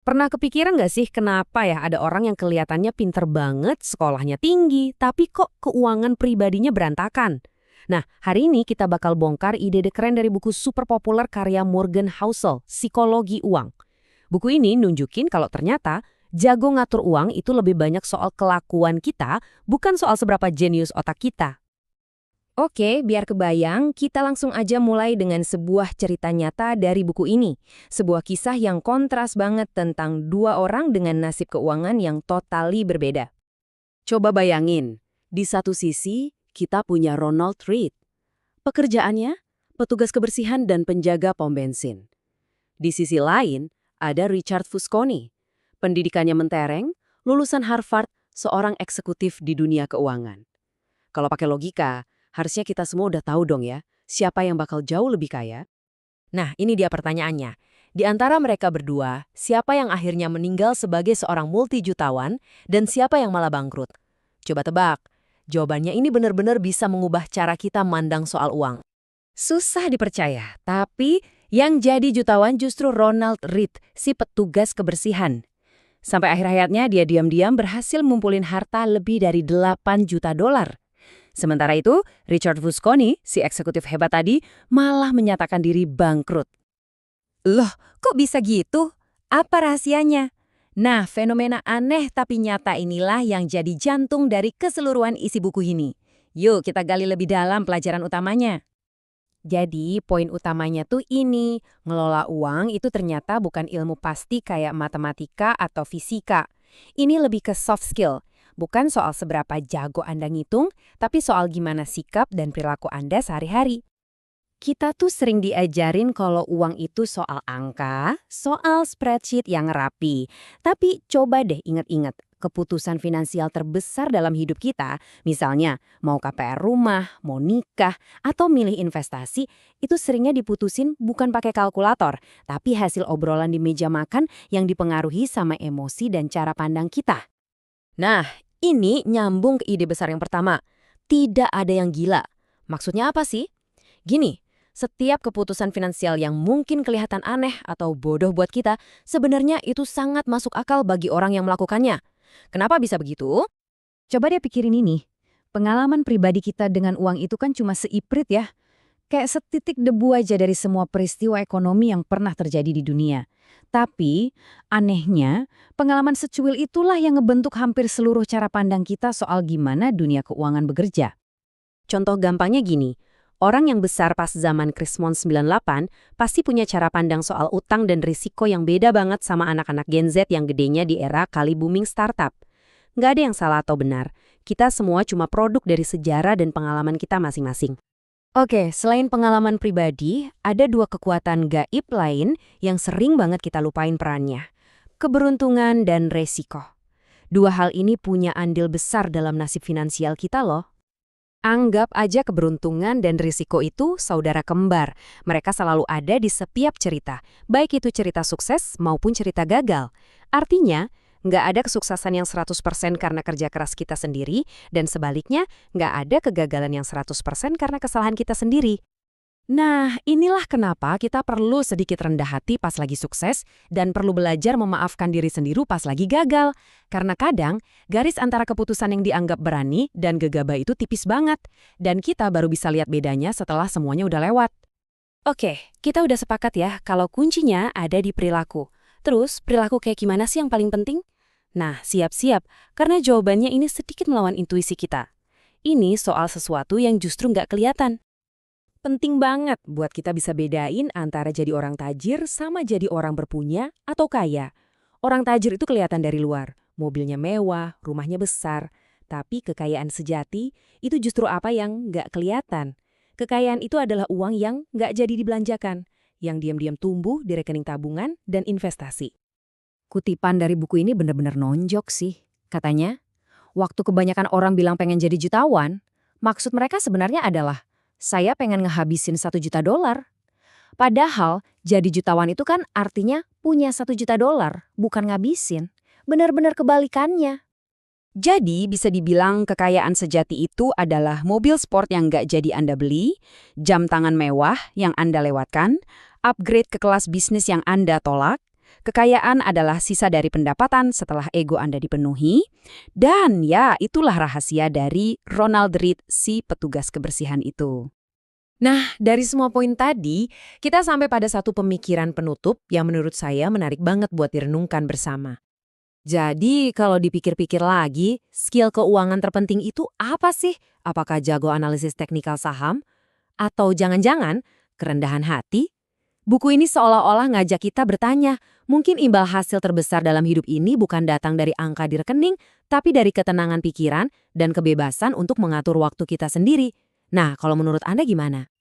Pernah kepikiran nggak sih kenapa ya ada orang yang kelihatannya pinter banget, sekolahnya tinggi, tapi kok keuangan pribadinya berantakan? Nah, hari ini kita bakal bongkar ide-ide keren dari buku super populer karya Morgan Housel, Psikologi Uang. Buku ini nunjukin kalau ternyata jago ngatur uang itu lebih banyak soal kelakuan kita, bukan soal seberapa jenius otak kita. Oke, biar kebayang, kita langsung aja mulai dengan sebuah cerita nyata dari buku ini. Sebuah kisah yang kontras banget tentang dua orang dengan nasib keuangan yang totally berbeda. Coba bayangin, di satu sisi kita punya Ronald Reed. Pekerjaannya, petugas kebersihan dan penjaga pom bensin. Di sisi lain, ada Richard Fusconi. Pendidikannya mentereng, lulusan Harvard, seorang eksekutif di dunia keuangan. Kalau pakai logika, harusnya kita semua udah tahu dong ya, siapa yang bakal jauh lebih kaya. Nah, ini dia pertanyaannya. Di antara mereka berdua, siapa yang akhirnya meninggal sebagai seorang multijutawan dan siapa yang malah bangkrut? Coba tebak. Jawabannya ini benar-benar bisa mengubah cara kita mandang soal uang. Susah dipercaya, tapi yang jadi jutawan justru Ronald Reed, si petugas kebersihan. Sampai akhir hayatnya dia diam-diam berhasil ngumpulin harta lebih dari 8 juta dolar. Sementara itu, Richard Fusconi, si eksekutif hebat tadi, malah menyatakan diri bangkrut. Loh, kok bisa gitu? Apa rahasianya? Nah, fenomena aneh tapi nyata inilah yang jadi jantung dari keseluruhan isi buku ini. Yuk kita gali lebih dalam pelajaran utamanya. Jadi, poin utamanya tuh ini, ngelola uang itu ternyata bukan ilmu pasti kayak matematika atau fisika. Ini lebih ke soft skill, bukan soal seberapa jago Anda ngitung, tapi soal gimana sikap dan perilaku Anda sehari-hari. Kita tuh sering diajarin kalau uang itu soal angka, soal spreadsheet yang rapi. Tapi coba deh ingat-ingat, keputusan finansial terbesar dalam hidup kita, misalnya mau KPR rumah, mau nikah, atau milih investasi, itu seringnya diputusin bukan pakai kalkulator, tapi hasil obrolan di meja makan yang dipengaruhi sama emosi dan cara pandang kita. Nah, ini nyambung ke ide besar yang pertama. Tidak ada yang gila. Maksudnya apa sih? Gini, setiap keputusan finansial yang mungkin kelihatan aneh atau bodoh buat kita, sebenarnya itu sangat masuk akal bagi orang yang melakukannya. Kenapa bisa begitu? Coba deh pikirin ini. Pengalaman pribadi kita dengan uang itu kan cuma seiprit ya. Kayak setitik debu aja dari semua peristiwa ekonomi yang pernah terjadi di dunia. Tapi, anehnya, pengalaman secuil itulah yang ngebentuk hampir seluruh cara pandang kita soal gimana dunia keuangan bekerja. Contoh gampangnya gini, orang yang besar pas zaman Krismon 98 pasti punya cara pandang soal utang dan risiko yang beda banget sama anak-anak Gen Z yang gedenya di era kali booming startup. Nggak ada yang salah atau benar, kita semua cuma produk dari sejarah dan pengalaman kita masing-masing. Oke, selain pengalaman pribadi, ada dua kekuatan gaib lain yang sering banget kita lupain perannya. Keberuntungan dan resiko. Dua hal ini punya andil besar dalam nasib finansial kita loh. Anggap aja keberuntungan dan risiko itu saudara kembar. Mereka selalu ada di setiap cerita, baik itu cerita sukses maupun cerita gagal. Artinya, nggak ada kesuksesan yang 100% karena kerja keras kita sendiri, dan sebaliknya, nggak ada kegagalan yang 100% karena kesalahan kita sendiri. Nah, inilah kenapa kita perlu sedikit rendah hati pas lagi sukses dan perlu belajar memaafkan diri sendiri pas lagi gagal. Karena kadang, garis antara keputusan yang dianggap berani dan gegabah itu tipis banget, dan kita baru bisa lihat bedanya setelah semuanya udah lewat. Oke, kita udah sepakat ya kalau kuncinya ada di perilaku. Terus, perilaku kayak gimana sih yang paling penting? Nah, siap-siap, karena jawabannya ini sedikit melawan intuisi kita. Ini soal sesuatu yang justru nggak kelihatan. Penting banget buat kita bisa bedain antara jadi orang tajir sama jadi orang berpunya atau kaya. Orang tajir itu kelihatan dari luar, mobilnya mewah, rumahnya besar. Tapi kekayaan sejati itu justru apa yang nggak kelihatan. Kekayaan itu adalah uang yang nggak jadi dibelanjakan, yang diam-diam tumbuh di rekening tabungan dan investasi. Kutipan dari buku ini benar-benar nonjok sih. Katanya, waktu kebanyakan orang bilang pengen jadi jutawan, maksud mereka sebenarnya adalah, saya pengen ngehabisin 1 juta dolar. Padahal, jadi jutawan itu kan artinya punya 1 juta dolar, bukan ngabisin. Benar-benar kebalikannya. Jadi bisa dibilang kekayaan sejati itu adalah mobil sport yang nggak jadi Anda beli, jam tangan mewah yang Anda lewatkan, upgrade ke kelas bisnis yang Anda tolak, Kekayaan adalah sisa dari pendapatan setelah ego Anda dipenuhi. Dan ya, itulah rahasia dari Ronald Read, si petugas kebersihan itu. Nah, dari semua poin tadi, kita sampai pada satu pemikiran penutup yang menurut saya menarik banget buat direnungkan bersama. Jadi, kalau dipikir-pikir lagi, skill keuangan terpenting itu apa sih? Apakah jago analisis teknikal saham? Atau jangan-jangan kerendahan hati? Buku ini seolah-olah ngajak kita bertanya, mungkin imbal hasil terbesar dalam hidup ini bukan datang dari angka di rekening, tapi dari ketenangan pikiran dan kebebasan untuk mengatur waktu kita sendiri. Nah, kalau menurut Anda gimana?